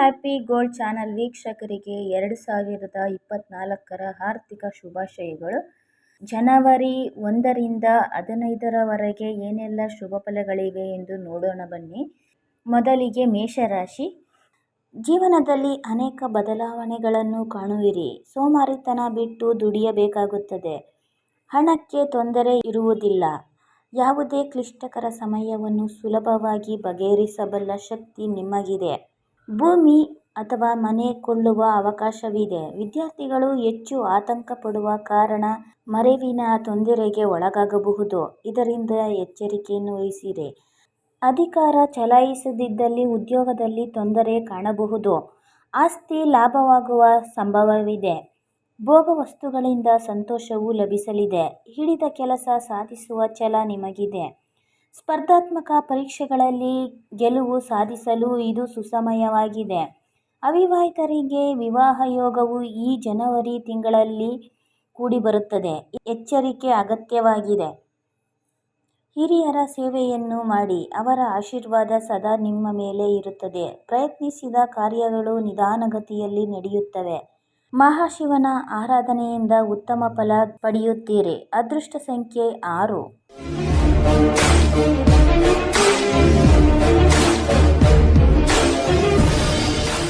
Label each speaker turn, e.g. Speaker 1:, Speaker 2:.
Speaker 1: Happy gold channel ವೀಕ್ಷಕರಿಗೆ 2024ರ ಆರ್ಥಿಕ ಶುಭಾಶಯಗಳು. ಜನವರಿ 1ರಿಂದ 15ರವರೆಗೆ ಏನೆಲ್ಲ ಶುಭ ಫಲಗಳಿವೆ ಎಂದು ನೋಡೋಣ ಬನ್ನಿ. ಮೊದಲಿಗೆ ಮೇಷರಾಶಿ. ಜೀವನದಲ್ಲಿ ಅನೇಕ ಬದಲಾವಣೆಗಳನ್ನು ಕಾಣುವಿರಿ. ಸೋಮಾರಿತನ ಬಿಟ್ಟು ದುಡಿಯಬೇಕಾಗುತ್ತದೆ. ಹಣಕ್ಕೆ ತೊಂದರೆ ಇರುವುದಿಲ್ಲ. ಯಾವುದೇ ಕ್ಲಿಷ್ಟಕರ ಸಮಯವನ್ನು ಸುಲಭವಾಗಿ ಬಗೆಹರಿಸಬಲ್ಲ ಶಕ್ತಿ ನಿಮಗಿದೆ. ಭೂಮಿ ಅಥವಾ ಮನೆ ಕೊಳ್ಳುವ ಅವಕಾಶವಿದೆ. ವಿದ್ಯಾರ್ಥಿಗಳು ಹೆಚ್ಚು ಆತಂಕ ಪಡುವ ಕಾರಣ ಮರೆವಿನ ತೊಂದರೆಗೆ ಒಳಗಾಗಬಹುದು. ಇದರಿಂದ ಎಚ್ಚರಿಕೆಯನ್ನು ವಹಿಸಿರಿ. ಅಧಿಕಾರ ಚಲಾಯಿಸದಿದ್ದಲ್ಲಿ ಉದ್ಯೋಗದಲ್ಲಿ ತೊಂದರೆ ಕಾಣಬಹುದು. ಆಸ್ತಿ ಲಾಭವಾಗುವ ಸಂಭವವಿದೆ. ಭೋಗ ವಸ್ತುಗಳಿಂದ ಸಂತೋಷವೂ ಲಭಿಸಲಿದೆ. ಹಿಡಿದ ಕೆಲಸ ಸಾಧಿಸುವ ಛಲ ನಿಮಗಿದೆ. ಸ್ಪರ್ಧಾತ್ಮಕ ಪರೀಕ್ಷೆಗಳಲ್ಲಿ ಗೆಲುವು ಸಾಧಿಸಲು ಇದು ಸುಸಮಯವಾಗಿದೆ. ಅವಿವಾಹಿತರಿಗೆ ವಿವಾಹ ಯೋಗವು ಈ ಜನವರಿ ತಿಂಗಳಲ್ಲಿ ಕೂಡಿಬರುತ್ತದೆ. ಎಚ್ಚರಿಕೆ ಅಗತ್ಯವಾಗಿದೆ. ಹಿರಿಯರ ಸೇವೆಯನ್ನು ಮಾಡಿ. ಅವರ ಆಶೀರ್ವಾದ ಸದಾ ನಿಮ್ಮ ಮೇಲೆ ಇರುತ್ತದೆ. ಪ್ರಯತ್ನಿಸಿದ ಕಾರ್ಯಗಳು ನಿಧಾನಗತಿಯಲ್ಲಿ ನಡೆಯುತ್ತವೆ. ಮಹಾಶಿವನ ಆರಾಧನೆಯಿಂದ ಉತ್ತಮ ಫಲ ಪಡೆಯುತ್ತೀರಿ. ಅದೃಷ್ಟ ಸಂಖ್ಯೆ 6.